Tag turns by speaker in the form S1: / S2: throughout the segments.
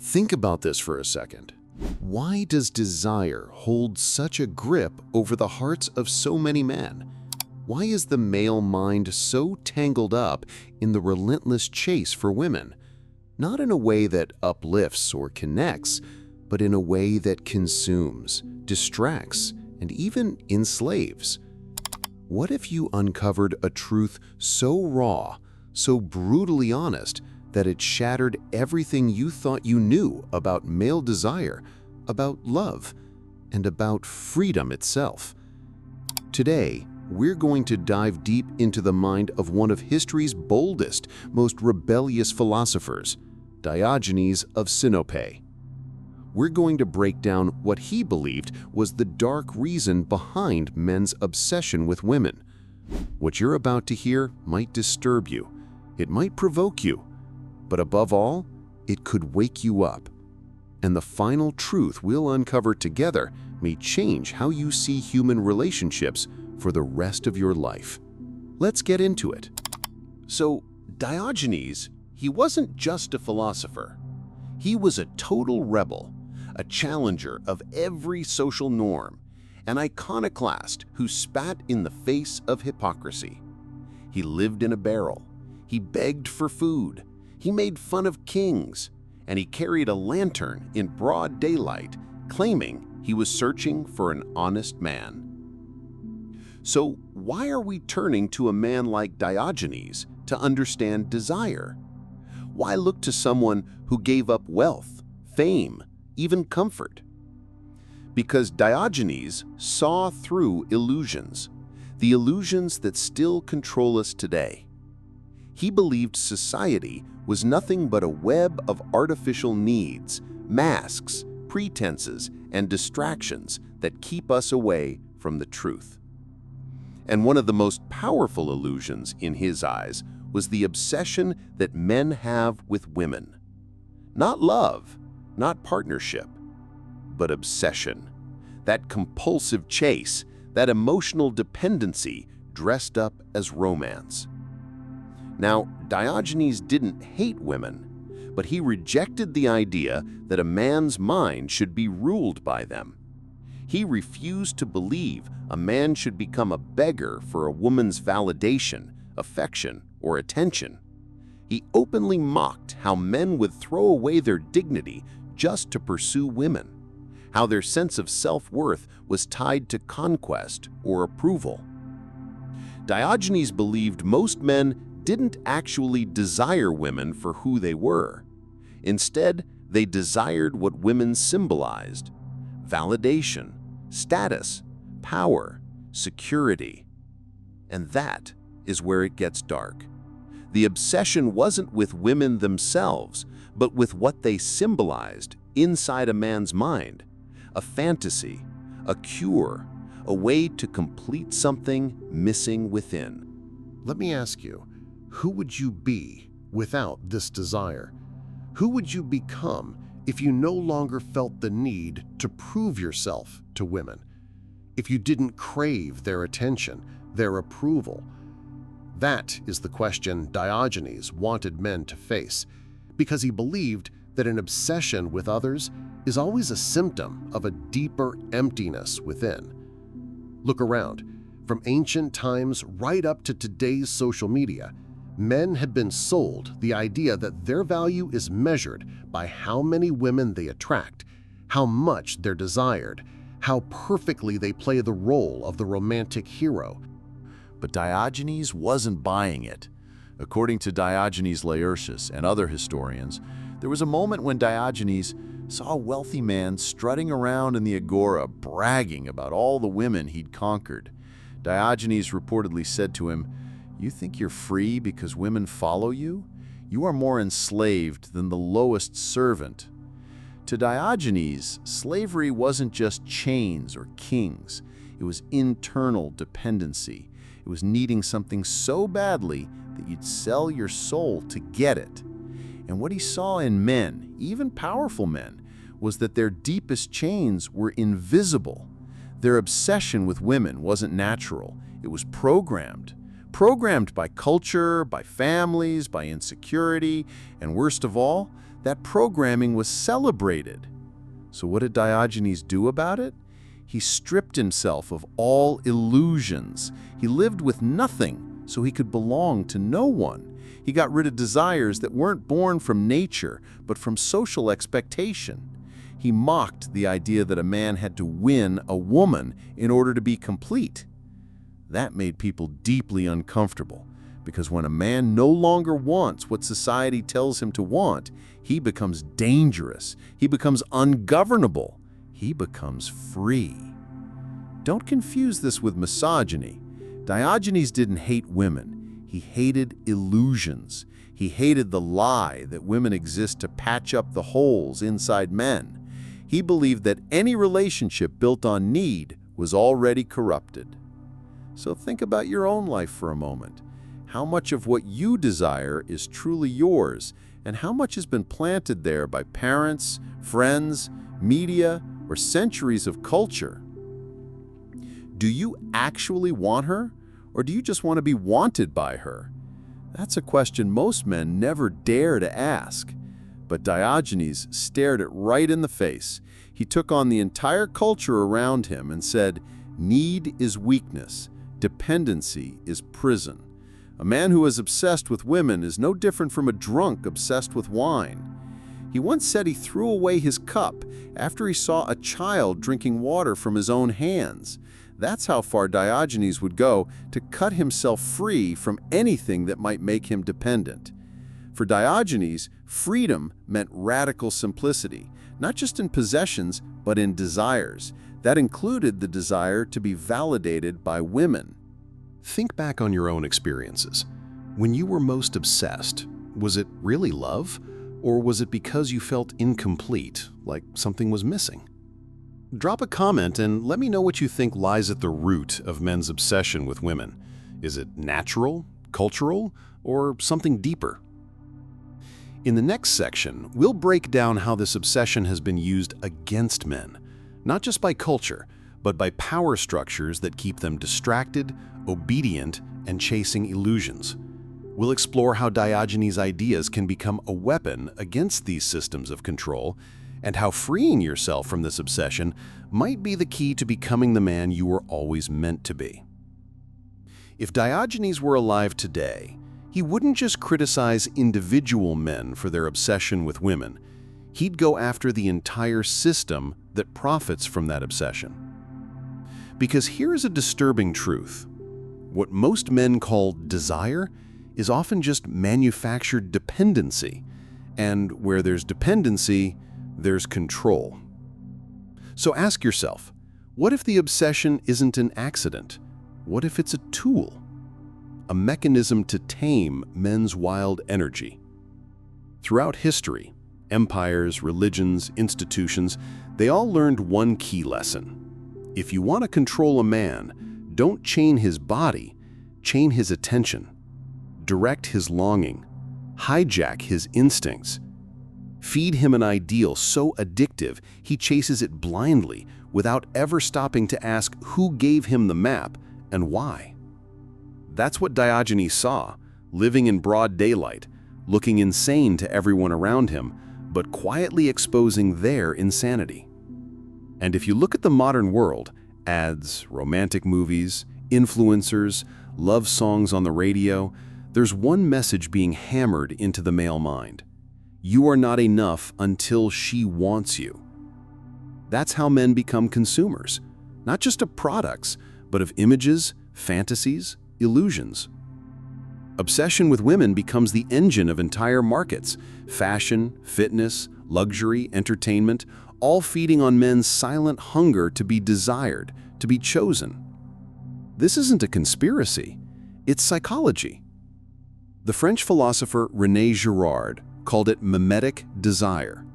S1: Think about this for a second. Why does desire hold such a grip over the hearts of so many men? Why is the male mind so tangled up in the relentless chase for women? Not in a way that uplifts or connects, but in a way that consumes, distracts, and even enslaves. What if you uncovered a truth so raw, so brutally honest, that it shattered everything you thought you knew about male desire, about love, and about freedom itself? Today, we're going to dive deep into the mind of one of history's boldest, most rebellious philosophers, Diogenes of Sinope. We're going to break down what he believed was the dark reason behind men's obsession with women. What you're about to hear might disturb you, it might provoke you, but above all, it could wake you up. And the final truth we'll uncover together may change how you see human relationships for the rest of your life. Let's get into it. So, Diogenes, he wasn't just a philosopher. He was a total rebel, a challenger of every social norm, an iconoclast who spat in the face of hypocrisy. He lived in a barrel. He begged for food. He made fun of kings, and he carried a lantern in broad daylight, claiming he was searching for an honest man. So why are we turning to a man like Diogenes to understand desire? Why look to someone who gave up wealth, fame, even comfort? Because Diogenes saw through illusions, the illusions that still control us today. He believed society was nothing but a web of artificial needs, masks, pretenses, and distractions that keep us away from the truth. And one of the most powerful illusions in his eyes was the obsession that men have with women. Not love, not partnership, but obsession. That compulsive chase, that emotional dependency dressed up as romance. Now, Diogenes didn't hate women, but he rejected the idea that a man's mind should be ruled by them. He refused to believe a man should become a beggar for a woman's validation, affection, or attention. He openly mocked how men would throw away their dignity just to pursue women, how their sense of self-worth was tied to conquest or approval. Diogenes believed most men didn't actually desire women for who they were. Instead, they desired what women symbolized: validation, status, power, security. And that is where it gets dark. The obsession wasn't with women themselves, but with what they symbolized inside a man's mind: a fantasy, a cure, a way to complete something missing within.
S2: Let me ask you, who would you be without this desire? Who would you become if you no longer felt the need to prove yourself to women? If you didn't crave their attention, their approval? That is the question Diogenes wanted men to face, because he believed that an obsession with others is always a symptom of a deeper emptiness within. Look around. From ancient times right up to today's social media, men have been sold the idea that their value is measured by how many women they attract, how much they're desired, how perfectly they play the role of the romantic hero.
S3: But Diogenes wasn't buying it. According to Diogenes Laertius and other historians, there was a moment when Diogenes saw a wealthy man strutting around in the agora bragging about all the women he'd conquered. Diogenes reportedly said to him, "You think you're free because women follow you? You are more enslaved than the lowest servant." To Diogenes, slavery wasn't just chains or kings. It was internal dependency. It was needing something so badly that you'd sell your soul to get it. And what he saw in men, even powerful men, was that their deepest chains were invisible. Their obsession with women wasn't natural. It was programmed. Programmed by culture, by families, by insecurity, and worst of all, that programming was celebrated. So what did Diogenes do about it? He stripped himself of all illusions. He lived with nothing so he could belong to no one. He got rid of desires that weren't born from nature, but from social expectation. He mocked the idea that a man had to win a woman in order to be complete. That made people deeply uncomfortable, because when a man no longer wants what society tells him to want, he becomes dangerous, he becomes ungovernable, he becomes free. Don't confuse this with misogyny. Diogenes didn't hate women, he hated illusions. He hated the lie that women exist to patch up the holes inside men. He believed that any relationship built on need was already corrupted. So think about your own life for a moment. How much of what you desire is truly yours, and how much has been planted there by parents, friends, media, or centuries of culture? Do you actually want her, or do you just want to be wanted by her? That's a question most men never dare to ask. But Diogenes stared it right in the face. He took on the entire culture around him and said, "Need is weakness, dependency is prison." A man who is obsessed with women is no different from a drunk obsessed with wine. He once said he threw away his cup after he saw a child drinking water from his own hands. That's how far Diogenes would go to cut himself free from anything that might make him dependent. For Diogenes, freedom meant radical simplicity, not just in possessions, but in desires. That included the desire to be validated by women.
S1: Think back on your own experiences. When you were most obsessed, was it really love? Or was it because you felt incomplete, like something was missing? Drop a comment and let me know what you think lies at the root of men's obsession with women. Is it natural, cultural, or something deeper? In the next section, we'll break down how this obsession has been used against men, not just by culture, but by power structures that keep them distracted, obedient, and chasing illusions. We'll explore how Diogenes' ideas can become a weapon against these systems of control, and how freeing yourself from this obsession might be the key to becoming the man you were always meant to be. If Diogenes were alive today, he wouldn't just criticize individual men for their obsession with women. He'd go after the entire system that profits from that obsession. Because here's a disturbing truth. What most men call desire is often just manufactured dependency. And where there's dependency, there's control. So ask yourself, what if the obsession isn't an accident? What if it's a tool? A mechanism to tame men's wild energy? Throughout history, empires, religions, institutions, they all learned one key lesson. If you want to control a man, don't chain his body, chain his attention. Direct his longing, hijack his instincts. Feed him an ideal so addictive he chases it blindly without ever stopping to ask who gave him the map and why. That's what Diogenes saw, living in broad daylight, looking insane to everyone around him, but quietly exposing their insanity. And if you look at the modern world, ads, romantic movies, influencers, love songs on the radio, there's one message being hammered into the male mind. You are not enough until she wants you. That's how men become consumers, not just of products, but of images, fantasies, illusions. Obsession with women becomes the engine of entire markets: fashion, fitness, luxury, entertainment, all feeding on men's silent hunger to be desired, to be chosen. This isn't a conspiracy, it's psychology. The French philosopher René Girard called it mimetic desire.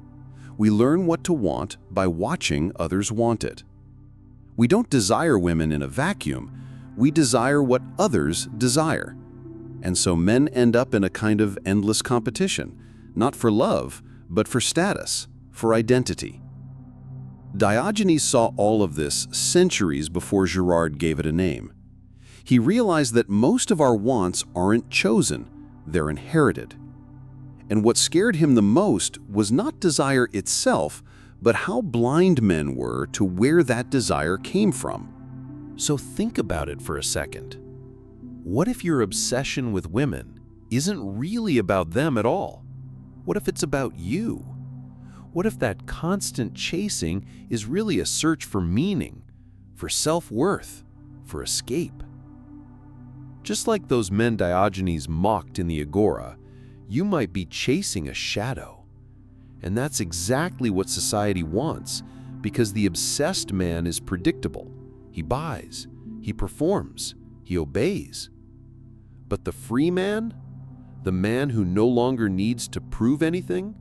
S1: We learn what to want by watching others want it. We don't desire women in a vacuum, we desire what others desire. And so men end up in a kind of endless competition, not for love, but for status, for identity. Diogenes saw all of this centuries before Girard gave it a name. He realized that most of our wants aren't chosen, they're inherited. And what scared him the most was not desire itself, but how blind men were to where that desire came from.
S4: So think about it for a second. What if your obsession with women isn't really about them at all? What if it's about you? What if that constant chasing is really a search for meaning, for self-worth, for escape? Just like those men Diogenes mocked in the Agora, you might be chasing a shadow. And that's exactly what society wants, because the obsessed man is predictable. He buys, he performs, he obeys. But the free man, the man who no longer needs to prove anything,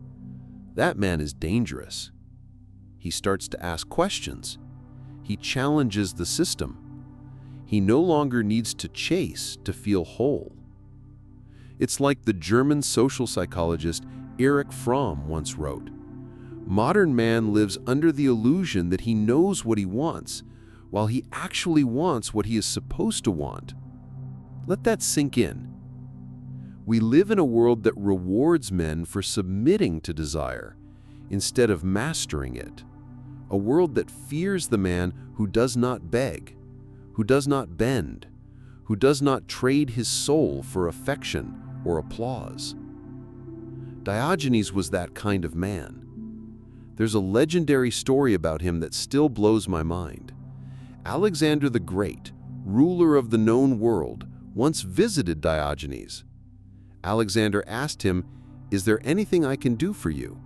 S4: that man is dangerous. He starts to ask questions. He challenges the system. He no longer needs to chase to feel whole. It's like the German social psychologist Erich Fromm once wrote, "Modern man lives under the illusion that he knows what he wants, while he actually wants what he is supposed to want." Let that sink in. We live in a world that rewards men for submitting to desire instead of mastering it. A world that fears the man who does not beg, who does not bend, who does not trade his soul for affection or applause. Diogenes was that kind of man. There's a legendary story about him that still blows my mind. Alexander the Great, ruler of the known world, once visited Diogenes. Alexander asked him, "Is there anything I can do for you?"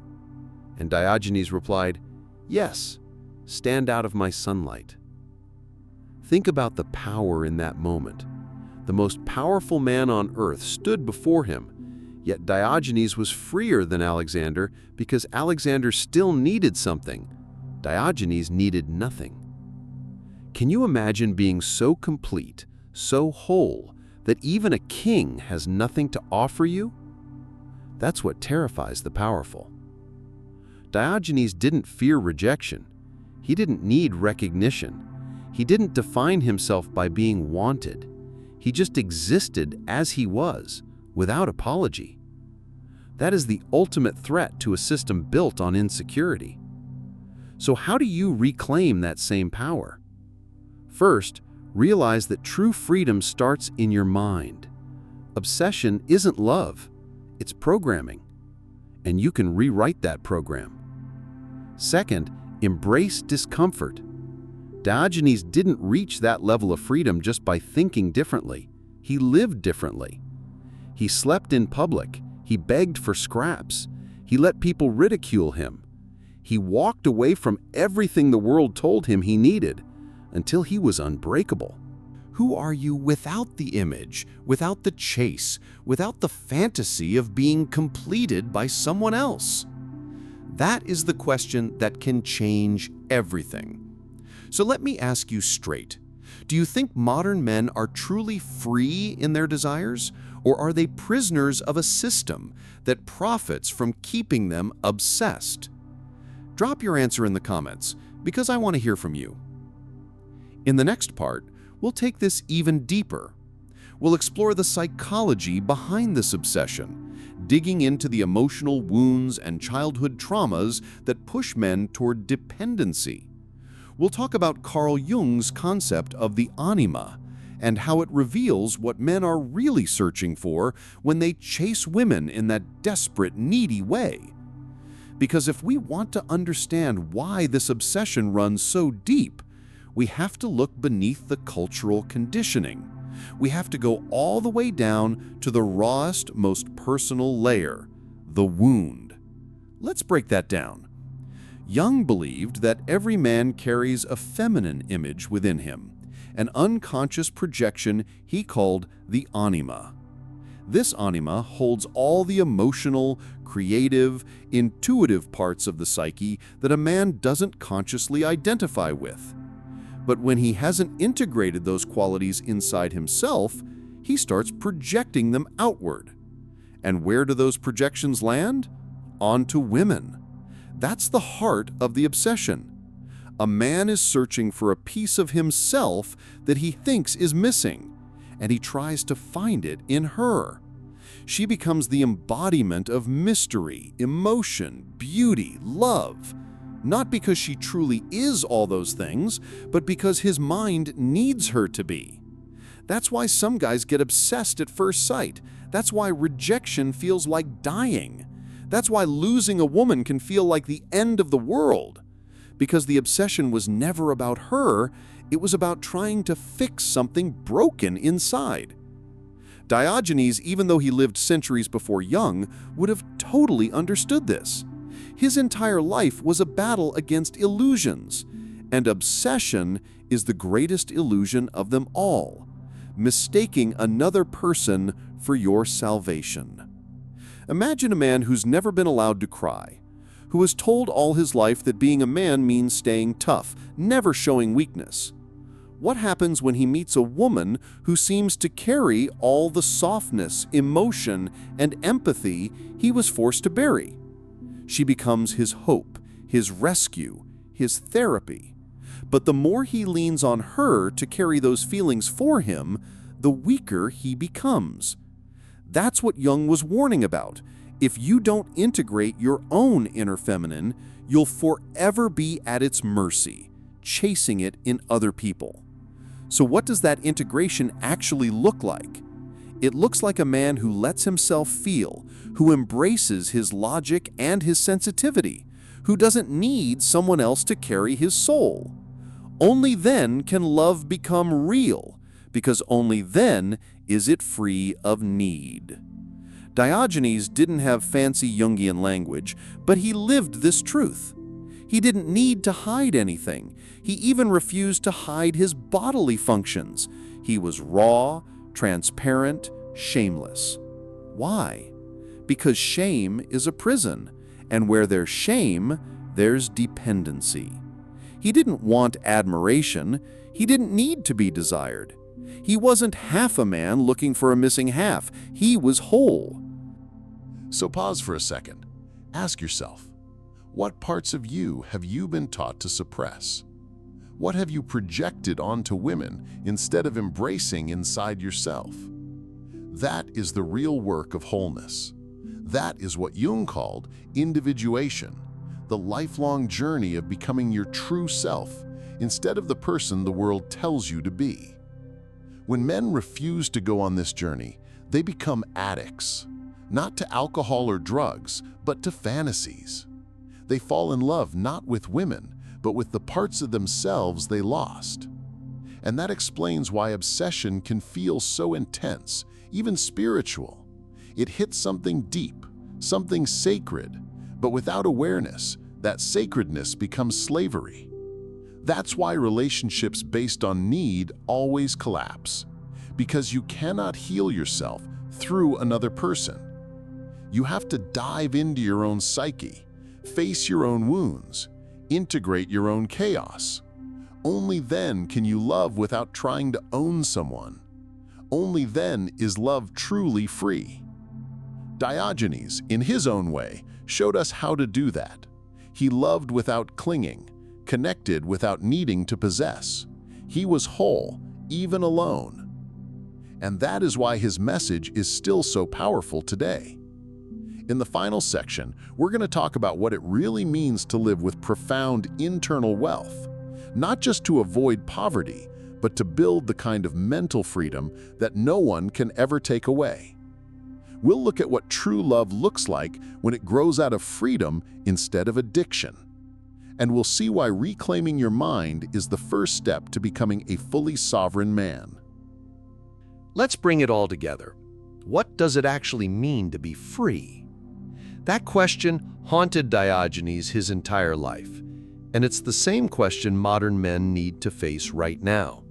S4: And Diogenes replied, "Yes, stand out of my sunlight." Think about the power in that moment. The most powerful man on earth stood before him, yet Diogenes was freer than Alexander because Alexander still needed something. Diogenes needed nothing. Can you imagine being so complete, so whole, that even a king has nothing to offer you? That's what terrifies the powerful. Diogenes didn't fear rejection. He didn't need recognition. He didn't define himself by being wanted. He just existed as he was, without apology. That is the ultimate threat to a system built on insecurity. So how do you reclaim that same power? First, realize that true freedom starts in your mind. Obsession isn't love, it's programming. And you can rewrite that program. Second, embrace discomfort. Diogenes didn't reach that level of freedom just by thinking differently. He lived differently. He slept in public. He begged for scraps. He let people ridicule him. He walked away from everything the world told him he needed until he was unbreakable. Who are you without the image, without the chase, without the fantasy of being completed by someone else? That is the question that can change everything. So let me ask you straight. Do you think modern men are truly free in their desires, or are they prisoners of a system that profits from keeping them obsessed? Drop your answer in the comments, because I want to hear from you. In the next part, we'll take this even deeper. We'll explore the psychology behind this obsession, digging into the emotional wounds and childhood traumas that push men toward dependency. We'll talk about Carl Jung's concept of the anima and how it reveals what men are really searching for when they chase women in that desperate, needy way. Because if we want to understand why this obsession runs so deep, we have to look beneath the cultural conditioning. We have to go all the way down to the rawest, most personal layer, the wound. Let's break that down. Jung believed that every man carries a feminine image within him, an unconscious projection he called the anima. This anima holds all the emotional, creative, intuitive parts of the psyche that a man doesn't consciously identify with. But when he hasn't integrated those qualities inside himself, he starts projecting them outward. And where do those projections land? Onto women. That's the heart of the obsession. A man is searching for a piece of himself that he thinks is missing, and he tries to find it in her. She becomes the embodiment of mystery, emotion, beauty, love. Not because she truly is all those things, but because his mind needs her to be. That's why some guys get obsessed at first sight. That's why rejection feels like dying. That's why losing a woman can feel like the end of the world. Because the obsession was never about her, it was about trying to fix something broken inside. Diogenes, even though he lived centuries before Jung, would have totally understood this. His entire life was a battle against illusions, and obsession is the greatest illusion of them all, mistaking another person for your salvation. Imagine a man who's never been allowed to cry, who was told all his life that being a man means staying tough, never showing weakness. What happens when he meets a woman who seems to carry all the softness, emotion, and empathy he was forced to bury? She becomes his hope, his rescue, his therapy. But the more he leans on her to carry those feelings for him, the weaker he becomes. That's what Jung was warning about. If you don't integrate your own inner feminine, you'll forever be at its mercy, chasing it in other people. So what does that integration actually look like? It looks like a man who lets himself feel, who embraces his logic and his sensitivity, who doesn't need someone else to carry his soul. Only then can love become real, because only then is it free of need. Diogenes didn't have fancy Jungian language, but he lived this truth. He didn't need to hide anything. He even refused to hide his bodily functions. He was raw, transparent, shameless. Why? Because shame is a prison, and where there's shame, there's dependency. He didn't want admiration. He didn't need to be desired. He wasn't half a man looking for a missing half. He was whole.
S2: So pause for a second. Ask yourself, what parts of you have you been taught to suppress? What have you projected onto women instead of embracing inside yourself? That is the real work of wholeness. That is what Jung called individuation, the lifelong journey of becoming your true self instead of the person the world tells you to be. When men refuse to go on this journey, they become addicts, not to alcohol or drugs, but to fantasies. They fall in love not with women, but with the parts of themselves they lost. And that explains why obsession can feel so intense, even spiritual. It hits something deep, something sacred, but without awareness, that sacredness becomes slavery. That's why relationships based on need always collapse, because you cannot heal yourself through another person. You have to dive into your own psyche, face your own wounds, integrate your own chaos. Only then can you love without trying to own someone. Only then is love truly free. Diogenes, in his own way, showed us how to do that. He loved without clinging, connected without needing to possess. He was whole, even alone. And that is why his message is still so powerful today. In the final section, we're going to talk about what it really means to live with profound internal wealth, not just to avoid poverty, but to build the kind of mental freedom that no one can ever take away. We'll look at what true love looks like when it grows out of freedom instead of addiction. And we'll see why reclaiming your mind is the first step to becoming a fully sovereign man.
S4: Let's bring it all together. What does it actually mean to be free? That question haunted Diogenes his entire life, and it's the same question modern men need to face right now.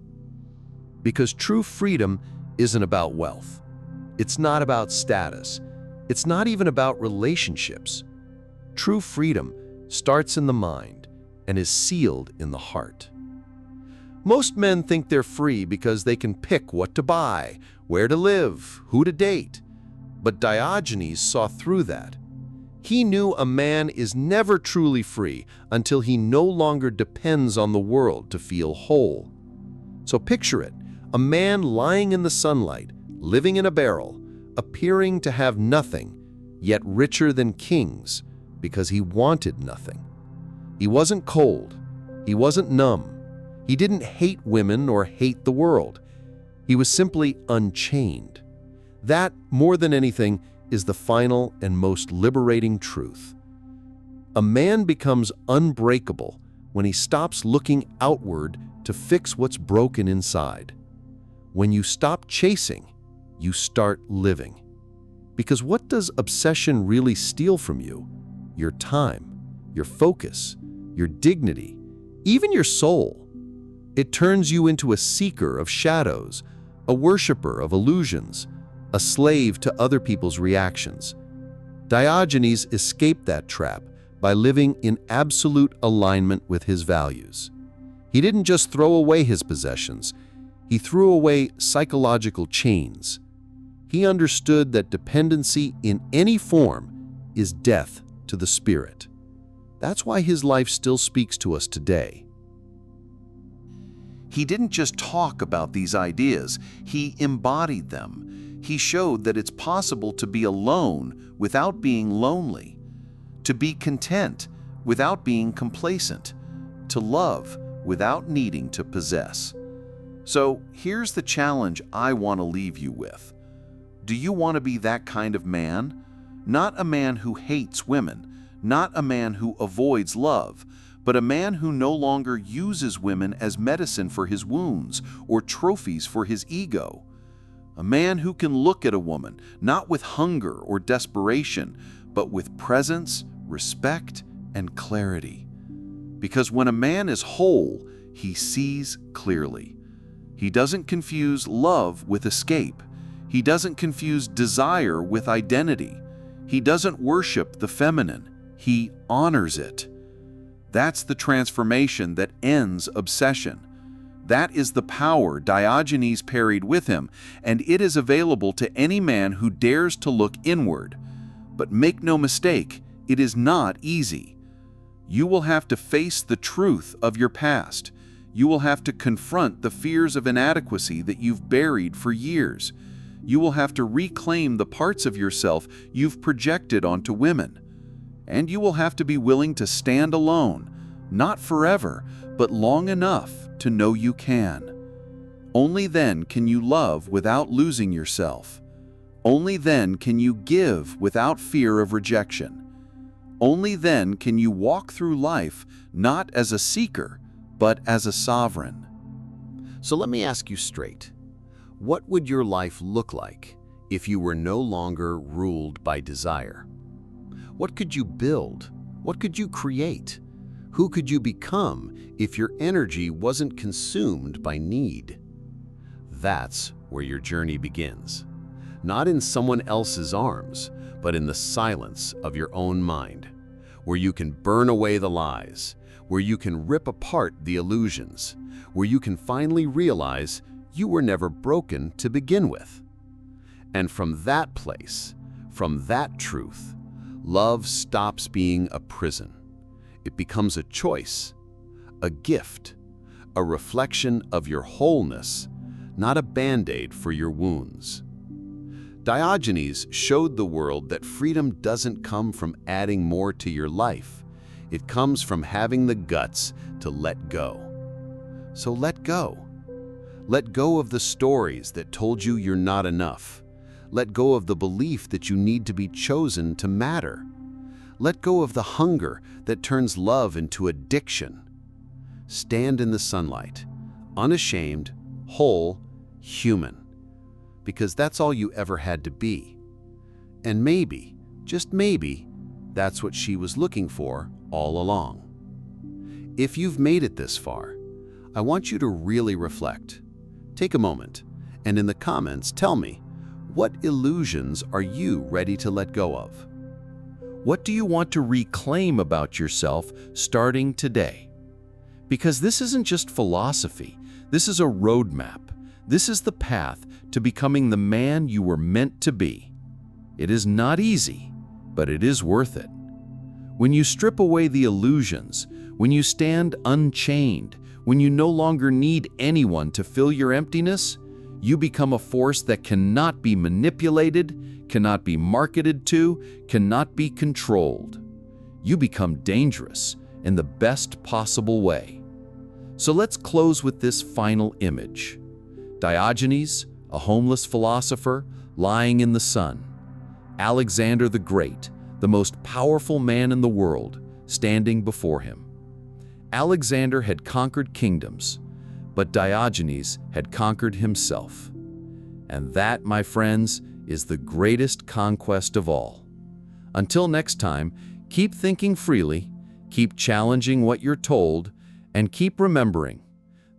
S4: Because true freedom isn't about wealth. It's not about status. It's not even about relationships. True freedom starts in the mind and is sealed in the heart. Most men think they're free because they can pick what to buy, where to live, who to date. But Diogenes saw through that. He knew a man is never truly free until he no longer depends on the world to feel whole. So picture it, a man lying in the sunlight, living in a barrel, appearing to have nothing, yet richer than kings, because he wanted nothing. He wasn't cold. He wasn't numb. He didn't hate women or hate the world. He was simply unchained. That, more than anything, is the final and most liberating truth. A man becomes unbreakable when he stops looking outward to fix what's broken inside. When you stop chasing, you start living. Because what does obsession really steal from you? Your time, your focus, your dignity, even your soul. It turns you into a seeker of shadows, a worshiper of illusions, a slave to other people's reactions. Diogenes escaped that trap by living in absolute alignment with his values. He didn't just throw away his possessions, he threw away psychological chains. He understood that dependency in any form is death to the spirit. That's why his life still speaks to us today.
S3: He didn't just talk about these ideas, he embodied them. He showed that it's possible to be alone without being lonely, to be content without being complacent, to love without needing to possess. So here's the challenge I want to leave you with. Do you want to be that kind of man? Not a man who hates women, not a man who avoids love, but a man who no longer uses women as medicine for his wounds or trophies for his ego. A man who can look at a woman, not with hunger or desperation, but with presence, respect, and clarity. Because when a man is whole, he sees clearly. He doesn't confuse love with escape. He doesn't confuse desire with identity. He doesn't worship the feminine. He honors it. That's the transformation that ends obsession. That is the power Diogenes carried with him, and it is available to any man who dares to look inward. But make no mistake, it is not easy. You will have to face the truth of your past. You will have to confront the fears of inadequacy that you've buried for years. You will have to reclaim the parts of yourself you've projected onto women. And you will have to be willing to stand alone, not forever, but long enough to know you can. Only then can you love without losing yourself. Only then can you give without fear of rejection. Only then can you walk through life not as a seeker, but as a sovereign.
S1: So let me ask you straight. What would your life look like if you were no longer ruled by desire? What could you build? What could you create? Who could you become if your energy wasn't consumed by need? That's where your journey begins. Not in someone else's arms, but in the silence of your own mind, where you can burn away the lies, where you can rip apart the illusions, where you can finally realize you were never broken to begin with. And from that place, from that truth, love stops being a prison. It becomes a choice, a gift, a reflection of your wholeness, not a band-aid for your wounds. Diogenes showed the world that freedom doesn't come from adding more to your life. It comes from having the guts to let go. So let go. Let go of the stories that told you you're not enough. Let go of the belief that you need to be chosen to matter. Let go of the hunger that turns love into addiction. Stand in the sunlight, unashamed, whole, human, because that's all you ever had to be. And maybe, just maybe, that's what she was looking for all along. If you've made it this far, I want you to really reflect. Take a moment, and in the comments tell me, what illusions are you ready to let go of?
S4: What do you want to reclaim about yourself starting today? Because this isn't just philosophy, this is a roadmap. This is the path to becoming the man you were meant to be. It is not easy, but it is worth it. When you strip away the illusions, when you stand unchained, when you no longer need anyone to fill your emptiness, You become a force that cannot be manipulated, cannot be marketed to, cannot be controlled. You become dangerous in the best possible way. So let's close with this final image. Diogenes, a homeless philosopher, lying in the sun. Alexander the Great, the most powerful man in the world, standing before him. Alexander had conquered kingdoms, but Diogenes had conquered himself. And that, my friends, is the greatest conquest of all. Until next time, keep thinking freely, keep challenging what you're told, and keep remembering,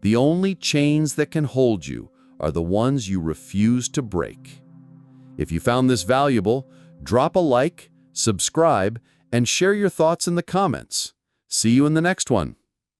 S4: the only chains that can hold you are the ones you refuse to break. If you found this valuable, drop a like, subscribe, and share your thoughts in the comments. See you in the next one.